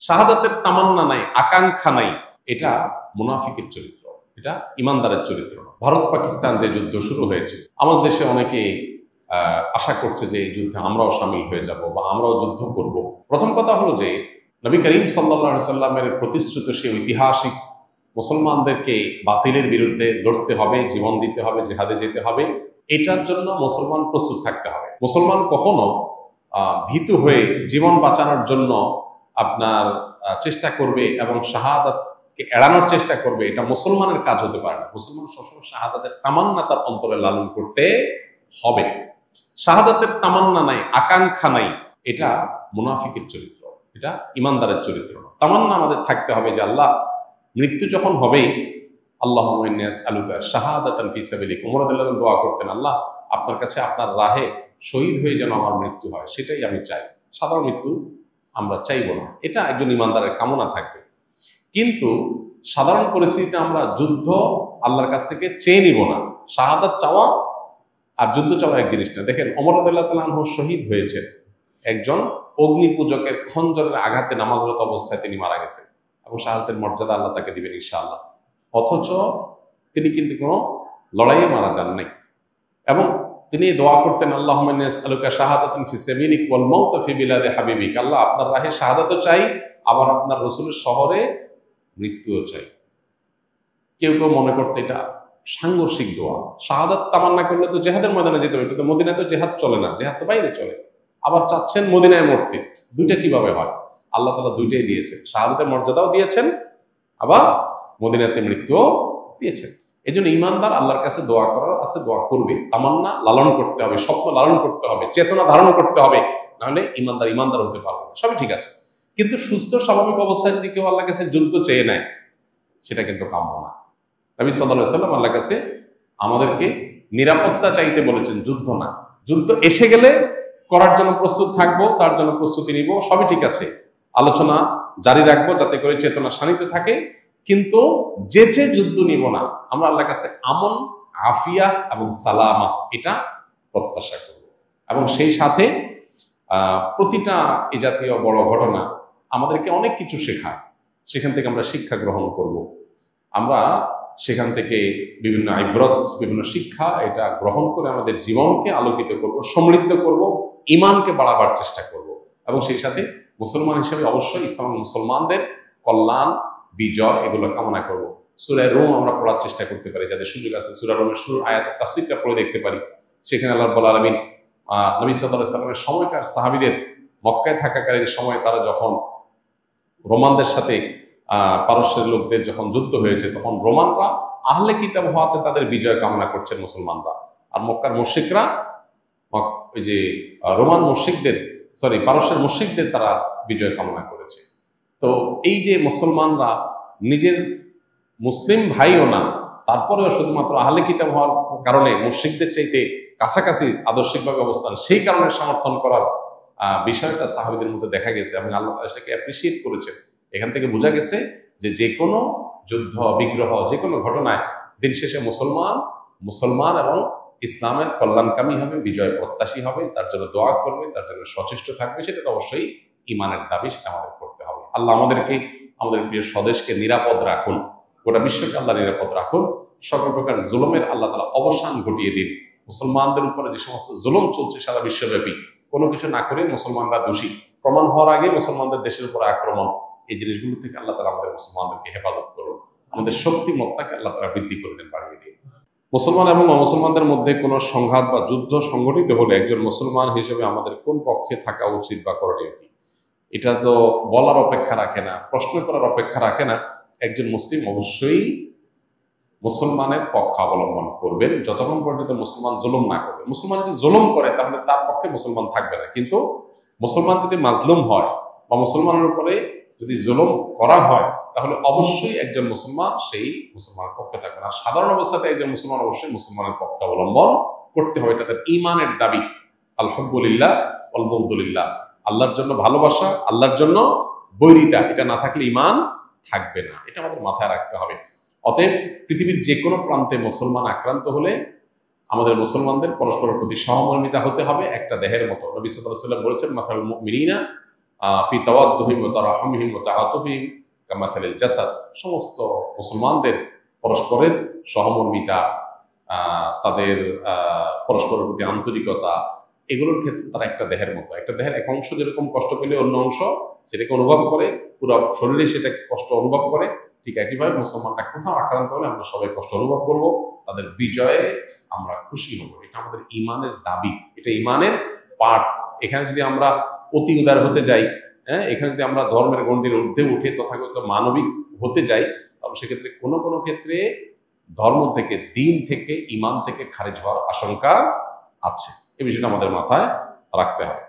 শাহাদাতের তামান্না নাই, আকাঙ্ক্ষা নাই, এটা মুনাফিকের চরিত্র, এটা ইমানদারের চরিত্র। ভারত পাকিস্তান যে যুদ্ধ শুরু হয়েছে, আমাদের দেশে অনেকে আশা করছে যে এই যুদ্ধে আমরাও সামিল হয়ে যাব বা আমরাও যুদ্ধ করব। প্রথম কথা হলো যে নবী করিম সাল্লাল্লাহু আলাইহি সাল্লামের প্রতিশ্রুত সেই ঐতিহাসিক মুসলমানদেরকে বাতিলের বিরুদ্ধে লড়তে হবে, জীবন দিতে হবে, জিহাদে যেতে হবে, এটার জন্য মুসলমান প্রস্তুত থাকতে হবে। মুসলমান কখনো ভীতু হয়ে জীবন বাঁচানোর জন্য আপনার চেষ্টা করবে এবং শাহাদাতকে এড়ানোর চেষ্টা করবে, এটা মুসলমানের কাজ হতে পারে না। মুসলমান সবসময় শাহাদাতের তামান্না তার অন্তরে লালন করতে হবে। শাহাদাতের তামান্না নাই, আকাঙ্ক্ষা নাই, এটা মুনাফিকের চরিত্র, এটা ইমানদারের চরিত্র। তামান্না আমাদের থাকতে হবে যে আল্লাহ মৃত্যু যখন হবে, আল্লাহুম্মা ইন্নী আসআলুকা শাহাদাতান ফি সাবিলিক, ওমর রাদিয়াল্লাহু আনহু দোয়া করতেন, আল্লাহ আপনার কাছে আপনার রাহে শহীদ হয়ে যেন আমার মৃত্যু হয়, সেটাই আমি চাই। সাধারণ মৃত্যু আমরা চাইব না, এটা একজন ইমানদারের কামনা থাকবে। কিন্তু সাধারণ পরিস্থিতিতে আমরা যুদ্ধ আল্লাহর কাছ থেকে চেয়ে নিব না। শাহাদাত চাওয়া আর যুদ্ধ চাওয়া এক জিনিস না। দেখেন ওমর রাদিয়াল্লাহু তাআলা আনহু শহীদ হয়েছেন একজন অগ্নি পূজকের খঞ্জরের আঘাতে নামাজরত অবস্থায় তিনি মারা গেছেন, এবং শাহাদাতের মর্যাদা আল্লাহ তাকে দিবেন ইনশাআল্লাহ। অথচ তিনি কিন্তু কোনো লড়াইয়ে মারা যান নাই, এবং তিনি দোয়া করতেন, আল্লাহুম্মা ইন্নী আসআলুকা শাহাদাতান ফি সাবিলিক ওয়াল মাউত ফি বিলাদি হাবিবিক, আল্লাহ আপনার রাহে শাহাদাতও চাই, আবার আপনার রাসূলের শহরে মৃত্যুও চাই। কেউ কেউ মনে করতে এটা সাংঘর্ষিক দোয়া। শাহাদাত তামান্না করলে তো জিহাদের ময়দানে যেতে হবে, কিন্তু মদিনায় তো জিহাদ চলে না, জিহাদ তো বাইরে চলে। আবার চাচ্ছেন মদিনায় মরতে, দুইটা কিভাবে হয়? আল্লাহ তাআলা দুইটাই দিয়েছেন, শাহাদাতের মর্যাদাও দিয়েছেন, আবার মদিনাতে মৃত্যুও দিয়েছেন। এই জন্য ইমানদার আল্লাহর কাছে দোয়া করার আছে, দোয়া করবে, তামান্না লালন করতে হবে, স্বপ্ন লালন করতে হবে, চেতনা ধারণ করতে হবে, নাহলে ইমানদার হতে পারবে না। সবই ঠিক আছে, কিন্তু সুস্থ স্বাভাবিক অবস্থায় যদি কেউ আল্লাহর কাছে যুদ্ধ চেয়ে নেয়, সেটা কিন্তু কাম্য না। নবী সাল্লাল্লাহু আলাইহি ওয়াসাল্লাম আল্লাহর কাছে আমাদেরকে নিরাপত্তা চাইতে বলেছেন, যুদ্ধ না। যুদ্ধ এসে গেলে করার জন্য প্রস্তুত থাকবো, তার জন্য প্রস্তুতি নিব, সবই ঠিক আছে, আলোচনা জারি রাখবো যাতে করে চেতনা শানিত থাকে, কিন্তু যেচে যুদ্ধ নিব না। আমরা আল্লাহর কাছে আমন, আফিয়া এবং সালামা এটা প্রত্যাশা করব, এবং সেই সাথে প্রতিটা এই জাতীয় বড় ঘটনা আমাদেরকে অনেক কিছু শেখায়, সেখান থেকে আমরা শিক্ষা গ্রহণ করব। আমরা সেখান থেকে বিভিন্ন ইবরত, বিভিন্ন শিক্ষা এটা গ্রহণ করে আমাদের জীবনকে আলোকিত করব, সমৃদ্ধ করব, ঈমানকে বাড়াবার চেষ্টা করব, এবং সেই সাথে মুসলমান হিসেবে অবশ্যই ইসলাম মুসলমানদের কল্যাণ, বিজয় এগুলো কামনা করব। সূরা রুম আমরা পড়ার চেষ্টা করতে পারি, যাদের সুযোগ আছে সূরা রুমের শুরুর আয়াতের তাফসীরটা পড়ে দেখতে পারি। সেখানে আল্লাহ রাব্বুল আলামিন নবী সাল্লাল্লাহু আলাইহি সাল্লামের সময়কার সাহাবীদের মক্কায় থাকাকালীন সময় তারা যখন রোমানদের সাথে পারস্যের লোকদের যখন যুদ্ধ হয়েছে, তখন রোমানরা আহলে কিতাব হওয়াতে তাদের বিজয় কামনা করছেন মুসলমানরা, আর মক্কার মুশরিকরা ওই যে রোমান মুশরিকদের পারস্যের মুশরিকদের তারা বিজয় কামনা করেছে। তো এই যে মুসলমানরা নিজের মুসলিম ভাইও না, তারপরেও শুধুমাত্র আহলে কিতাব হওয়ার কারণে মুশরিকদের চাইতে কাছাকাছি আদর্শিকভাবে অবস্থান, সেই কারণে সমর্থন করার বিষয়টা সাহাবীদের মধ্যে দেখা গেছে, এবং আল্লাহ তাআলা সেটাকে অ্যাপ্রিসিয়েট করেছেন। এখান থেকে বোঝা গেছে যে কোনো যুদ্ধ বিগ্রহ, যে কোনো ঘটনায় দিন শেষে মুসলমান এবং ইসলামের কল্যাণকামী হবে, বিজয় প্রত্যাশী হবে, তার জন্য দোয়া করবে, তার জন্য সচেষ্ট থাকবে, সেটা তো অবশ্যই ইমানের দাবি, সেটা আমাদের করতে হবে। আল্লাহ আমাদেরকে, আমাদের প্রিয় স্বদেশকে নিরাপদ রাখুন, গোটা বিশ্বকে আল্লাহ নিরাপদ রাখুন, সকল প্রকার জুলুমের আল্লাহ তাআলা অবসান ঘটিয়ে দিন। মুসলমানদের উপরে যে সমস্ত জুলুম চলছে সারা বিশ্বব্যাপী, কোনো কিছু না করে মুসলমানরা দোষী প্রমাণ হওয়ার আগে মুসলমানদের দেশের উপর আক্রমণ, এই জিনিসগুলো থেকে আল্লাহ তাআলা আমাদের মুসলমানদেরকে হেফাজত করুন, আমাদের শক্তিমত্তাকে আল্লাহ তাআলা বৃদ্ধি করে দেন, বাড়িয়ে দিন। মুসলমান এবং অমুসলমানদের মধ্যে কোনো সংঘাত বা যুদ্ধ সংঘটিত হলে একজন মুসলমান হিসেবে আমাদের কোন পক্ষে থাকা উচিত বা করণীয় কি, এটা তো বলার অপেক্ষা রাখে না, প্রশ্ন করার অপেক্ষা রাখে না। একজন মুসলিম অবশ্যই মুসলমানের পক্ষ অবলম্বন করবেন যতক্ষণ পর্যন্ত মুসলমান জুলুম না করবে। মুসলমান যদি জুলুম করে তাহলে তার পক্ষে মুসলমান থাকবে না, কিন্তু মুসলমান যদি মাজলুম হয় বা মুসলমানের উপরে যদি জুলুম করা হয়, তাহলে অবশ্যই একজন মুসলমান সেই মুসলমানের পক্ষে থাকবে না। সাধারণ অবস্থাতে একজন মুসলমান অবশ্যই মুসলমানের পক্ষে অবলম্বন করতে হবে, এটা তার ঈমানের দাবি। আলহামদুলিল্লাহ ওয়াল বুগদুলিল্লাহ, আল্লাহর জন্য ভালোবাসা, আল্লাহর জন্য বৈরিতা, এটা না থাকলে ঈমান থাকবে না, এটা আমাদের মাথায় রাখতে হবে। অতএব পৃথিবীর যে কোনো প্রান্তে মুসলমান আক্রান্ত হলে আমাদের মুসলমানদের পরস্পরের প্রতি সহমর্মিতা হতে হবে, একটা দেহের মতো। নবী সাল্লাল্লাহু আলাইহি ওয়াসাল্লাম বলেছেন, মাসালুল মুমিনিনা ফি তাওয়াদ্দুহিম ওয়া তারাহুমিহিম ওয়া তাআতুফিহিম কামাসালিল জাসাদ। সমস্ত মুসলমানদের পরস্পরের সহমর্মিতা, তাদের পরস্পরের প্রতি আন্তরিকতা, এগুলোর ক্ষেত্রে তারা একটা দেহের মতো। একটা দেহের এক অংশ যেরকম কষ্ট পেলে অন্য অংশ সেটাকে অনুভব করে, পুরো শরীরে সেটাকে কষ্ট অনুভব করে, ঠিক একইভাবে মুসলমানরা কোথাও আক্রান্ত হলে আমরা সবাই কষ্ট অনুভব করব, তাদের বিজয়ে আমরা খুশি হব। এটা আমাদের ইমানের দাবি, এটা ইমানের পাঠ। এখানে যদি আমরা অতি উদার হতে যাই, হ্যাঁ, এখানে যদি আমরা ধর্মের গণ্ডির ঊর্ধ্বে উঠে তথাকথিত মানবিক হতে যাই, তাহলে সেক্ষেত্রে কোনো কোনো ক্ষেত্রে ধর্ম থেকে, দিন থেকে, ইমান থেকে খারিজ হওয়ার আশঙ্কা আছে। এই বিষয়টা আমাদের মাথায় রাখতে হবে।